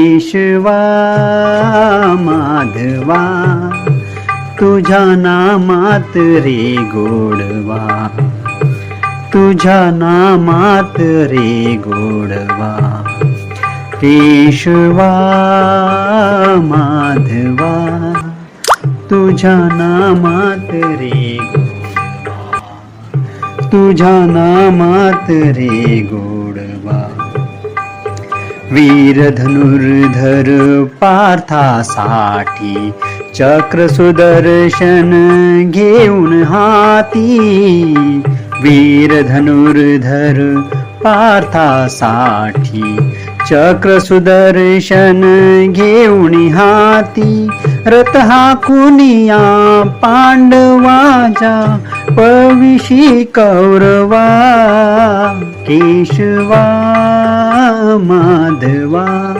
केशवा माधवा तुझ्या नामात रे गोडवा, तुझ्या नामात रे गोडवा. केशवा माधवा तुझ्या नामात रे गोडवा, तुझ्या नामात रे गोडवा. वीर धनुर्धर पार्थासाठी चक्र सुदर्शन घेऊन हाती, वीर धनुर्धर पार्थासाठी चक्र सुदर्शन घेऊन हाती. रथ हाकुनिया पांडवाच्या पविशी कौरवा. केशवा माधवा